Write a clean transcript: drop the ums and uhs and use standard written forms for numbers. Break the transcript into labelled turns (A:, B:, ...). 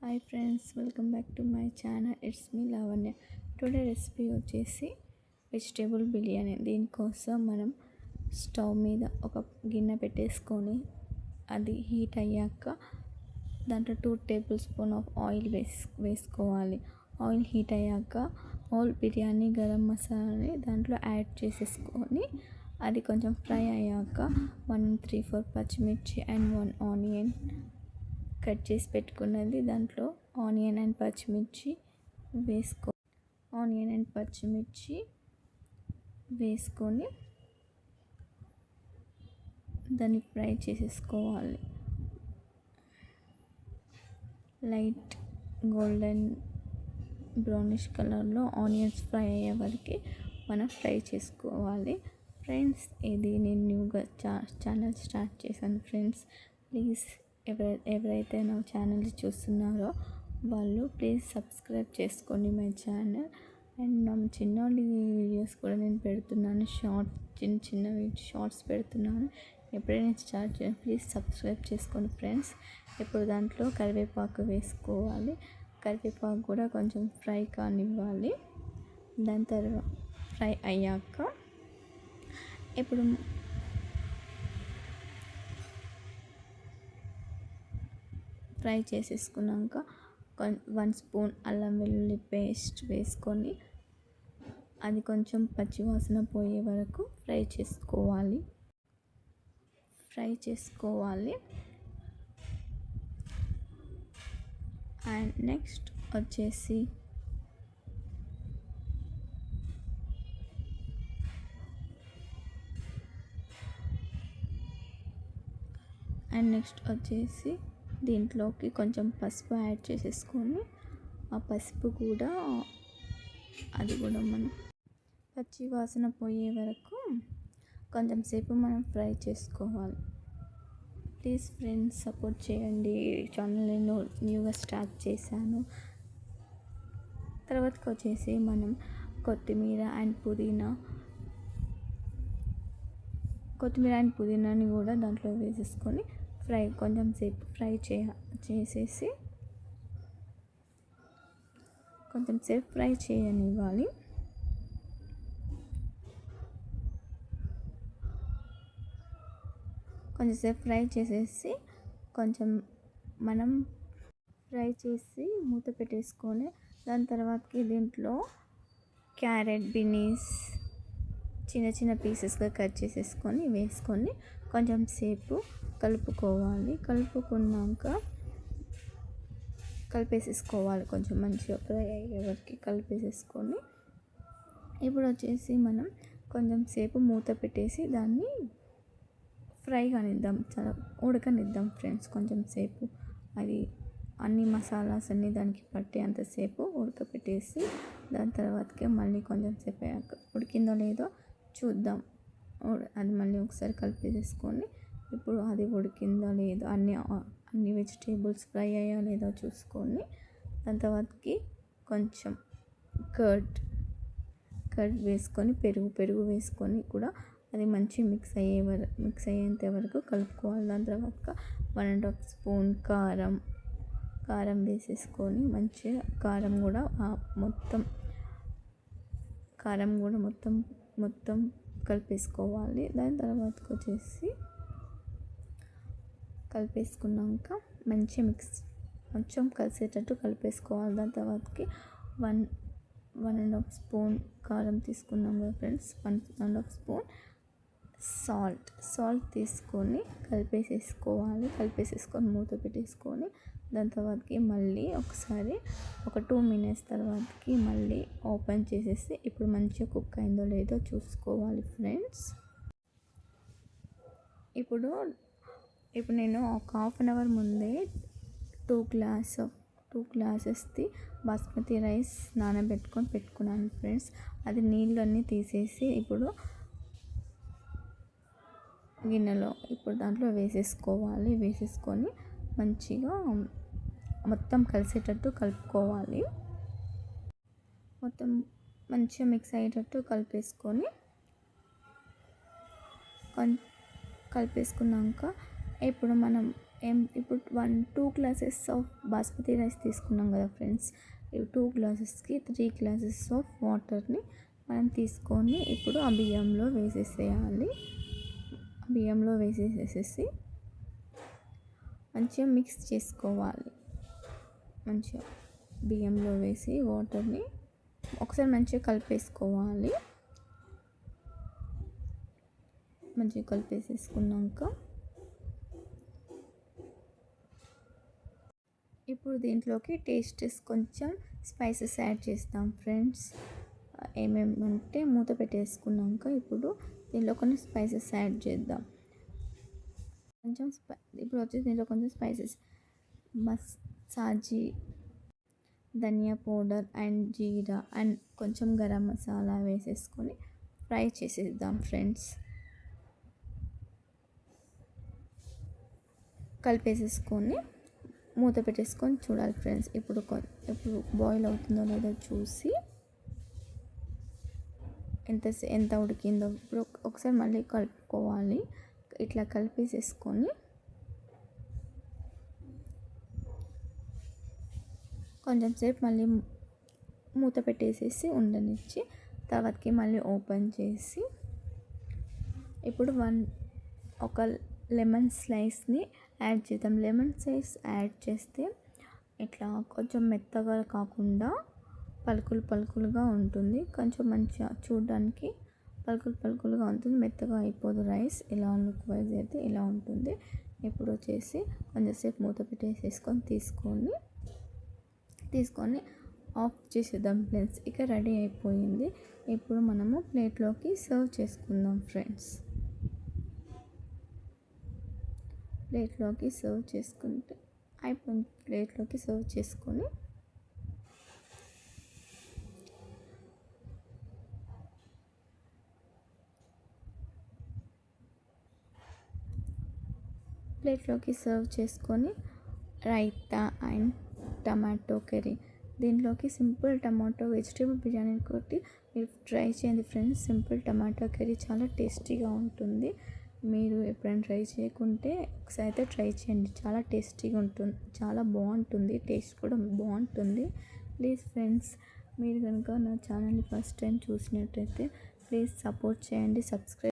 A: Hi friends, welcome back to my channel. It's me Lavanya. Today recipe వచ్చేసి vegetable biryani. దీనికోసం మనం stove మీద ఒక గిన్నె పెట్టేసుకొని అది హీట్ అయ్యాక దాంట్లో 2 టేబుల్ స్పూన్ ఆఫ్ ఆయిల్ వేసుకోవాలి. ఆయిల్ హీట్ అయ్యాక హోల్ బిర్యానీ గరం మసాలాని దాంట్లో యాడ్ చేసేసుకొని అది కొంచెం ఫ్రై అయ్యాక 1, 3, 4 పచ్చిమిర్చి అండ్ 1 ఆనియన్ కట్ చేసి పెట్టుకున్నది దాంట్లో ఆనియన్ అండ్ పచ్చిమిర్చి వేసుకొని దాన్ని ఫ్రై చేసేసుకోవాలి. లైట్ గోల్డెన్ బ్రౌనిష్ కలర్లో ఆనియన్స్ ఫ్రై అయ్యే వరకు మనం ఫ్రై చేసుకోవాలి. ఫ్రెండ్స్, ఇది నేను న్యూగా ఛానల్ స్టార్ట్ చేశాను. ఫ్రెండ్స్, ప్లీజ్ ఎవరైతే నా ఛానల్ చూస్తున్నారో వాళ్ళు ప్లీజ్ సబ్స్క్రైబ్ చేసుకోండి మై ఛానల్. అండ్ నా చిన్న వీడియోస్ కూడా నేను పెడుతున్నాను, చిన్న షార్ట్స్ పెడుతున్నాను. ఎప్పుడైనా స్టార్ట్ చేయండి, ప్లీజ్ సబ్స్క్రైబ్ చేసుకోండి ఫ్రెండ్స్. ఇప్పుడు దాంట్లో కరివేపాకు వేసుకోవాలి. కరివేపాకు కూడా కొంచెం ఫ్రై కానివ్వాలి. దాని తర్వాత ఫ్రై అయ్యాక ఇప్పుడు ఫ్రై చేసేసుకున్నాక 1 స్పూన్ అల్లం వెల్లుల్లి పేస్ట్ వేసుకొని అది కొంచెం పచ్చివాసన పోయే వరకు ఫ్రై చేసుకోవాలి. అండ్ నెక్స్ట్ వచ్చేసి దీంట్లోకి కొంచెం పసుపు యాడ్ చేసేసుకొని ఆ పసుపు కూడా మనం పచ్చి వాసన పోయే వరకు కొంచెం సేపు మనం ఫ్రై చేసుకోవాలి. ప్లీజ్ ఫ్రెండ్స్, సపోర్ట్ చేయండి. ఛానల్ నేను న్యూగా స్టార్ట్ చేశాను. తర్వాతకి వచ్చేసి మనం కొత్తిమీర అండ్ పుదీనాని కూడా దాంట్లో వేసేసుకొని కొంచెం సేపు ఫ్రై చేసేసి కొంచెం సేపు ఫ్రై చేయనివ్వాలి. కొంచెంసేపు ఫ్రై చేసేసి కొంచెం మనం ఫ్రై చేసి మూత పెట్టేసుకొని దాని తర్వాతకి దీంట్లో క్యారెట్, బీన్స్ చిన్న పీసెస్గా కట్ చేసేసుకొని వేసుకొని కొంచెం సేపు కలుపుకోవాలి. కలిపేసేసుకోవాలి. కొంచెం మంచిగా ఫ్రై అయ్యే వరకు కలిపేసేసుకొని ఇప్పుడు వచ్చేసి మనం కొంచెం సేపు మూత పెట్టేసి దాన్ని ఫ్రై కానిద్దాం, చాలా ఉడకనిద్దాం ఫ్రెండ్స్. కొంచెం సేపు అది అన్ని మసాలాస్ అన్నీ దానికి పట్టే అంతసేపు ఉడకపెట్టేసి దాని తర్వాతకే మళ్ళీ కొంచెం సేపు అయ్యాక ఉడికిందో లేదో చూద్దాం. అది మళ్ళీ ఒకసారి కలిపేసేసుకొని ఇప్పుడు అది ఉడికిందో లేదో అన్ని వెజిటేబుల్స్ ఫ్రై అయ్యా లేదో చూసుకొని దాని తర్వాతకి కొంచెం కర్డ్ వేసుకొని పెరుగు వేసుకొని కూడా అది మంచి మిక్స్ అయ్యేంత వరకు కలుపుకోవాలి. దాని తర్వాత 1.5 స్పూన్ కారం వేసేసుకొని మంచిగా కారం కూడా మొత్తం కలిపేసుకోవాలి. దాని తర్వాతకి వచ్చేసి కలిపేసుకున్నాక కొంచెం కలిసేటట్టు కలిపేసుకోవాలి. దాని తర్వాతకి 1.5 స్పూన్ కారం తీసుకున్నాం కదా ఫ్రెండ్స్. 1.5 స్పూన్ సాల్ట్ తీసుకొని కలిపేసేసుకొని మూత పెట్టేసుకొని దాని తర్వాతకి మళ్ళీ ఒకసారి ఒక 2 మినిట్స్ తర్వాతకి మళ్ళీ ఓపెన్ చేసేసి ఇప్పుడు మంచిగా కుక్ అయిందో లేదో చూసుకోవాలి ఫ్రెండ్స్. ఇప్పుడు నేను ఒక ½ అన్ అవర్ ముందే 2 గ్లాసెస్ది బాస్మతి రైస్ పెట్టుకున్నాను ఫ్రెండ్స్. అది నీళ్ళన్నీ తీసేసి ఇప్పుడు గిన్నెలో దాంట్లో వేసేసుకొని మంచిగా మొత్తం కలిసేటట్టు కలుపుకోవాలి. మొత్తం మంచిగా మిక్స్ అయ్యేటట్టు కలిపేసుకున్నాక ఇప్పుడు మనం ఇప్పుడు 2 గ్లాసెస్ ఆఫ్ బాస్మతి రైస్ తీసుకున్నాం కదా ఫ్రెండ్స్. ఈ 2 గ్లాసెస్కి 3 గ్లాసెస్ ఆఫ్ వాటర్ని మనం తీసుకొని ఇప్పుడు ఆ బియ్యంలో వేసేసేయాలి. బియ్యంలో వేసేసేసి మంచిగా మిక్స్ చేసుకోవాలి. మంచిగా బియ్యంలో వేసి వాటర్ని ఒకసారి మంచిగా కలిపేసుకోవాలి. మంచిగా కలిపేసేసుకున్నాక ఇప్పుడు దీంట్లోకి కొంచెం స్పైసెస్ యాడ్ చేస్తాం ఫ్రెండ్స్. ఏమేమంటే మూత పెట్టేసుకున్నాక ఇప్పుడు దీంట్లో కొన్ని స్పైసెస్ యాడ్ చేద్దాం. ఇప్పుడు వచ్చేసి దీంట్లో కొంచెం స్పైసెస్ సాజీ, ధనియా పౌడర్ అండ్ జీరా అండ్ కొంచెం గరం మసాలా వేసేసుకొని ఫ్రై చేసేద్దాం ఫ్రెండ్స్. కలిపేసేసుకొని మూత పెట్టేసుకొని చూడాలి ఫ్రెండ్స్. ఇప్పుడు బాయిల్ అవుతుందో లేదో చూసి ఎంత ఉడికిందో ఇప్పుడు ఒకసారి మళ్ళీ కలుపుకోవాలి. ఇట్లా కలిపేసేసుకొని కొంచెం సేపు మళ్ళీ మూత పెట్టేసేసి ఉండనిచ్చి తర్వాతకి మళ్ళీ ఓపెన్ చేసి ఇప్పుడు ఒక లెమన్ స్లైస్ని యాడ్ చేద్దాం. లెమన్ స్లైస్ యాడ్ చేస్తే ఇట్లా కొంచెం మెత్తగా కాకుండా పలుకులుగా ఉంటుంది. కొంచెం మంచిగా చూడడానికి పలుకులుగా ఉంటుంది, మెత్తగా అయిపోదు రైస్. ఇలా లుక్ వైజ్ అయితే ఇలా ఉంటుంది. ఇప్పుడు వచ్చేసి కొంచెంసేపు మూత పెట్టేసేసుకొని తీసుకొని ఆఫ్ చేసేద్దాం ఫ్రెండ్స్. ఇక రెడీ అయిపోయింది. ఇప్పుడు మనము ప్లేట్లోకి సర్వ్ చేసుకుందాం ఫ్రెండ్స్. ప్లేట్లోకి సర్వ్ చేసుకుంటే అయిపోయింది. ప్లేట్లోకి సర్వ్ చేసుకొని రైతా అండ్ టమాటో కర్రీ, దీంట్లోకి సింపుల్ టమాటో వెజిటేబుల్ బిర్యానీ కొట్టి మీరు ట్రై చేయండి ఫ్రెండ్స్. సింపుల్ టమాటో కర్రీ చాలా టేస్టీగా ఉంటుంది. మీరు ఎప్పుడైనా ట్రై చేయకుంటే ఒకసారి అయితే ట్రై చేయండి. చాలా టేస్టీగా ఉంటుంది, చాలా బాగుంటుంది, టేస్ట్ కూడా బాగుంటుంది. ప్లీజ్ ఫ్రెండ్స్, మీరు కనుక నా ఛానల్ని ఫస్ట్ టైం చూసినట్టయితే ప్లీజ్ సపోర్ట్ చేయండి, సబ్స్క్రైబ్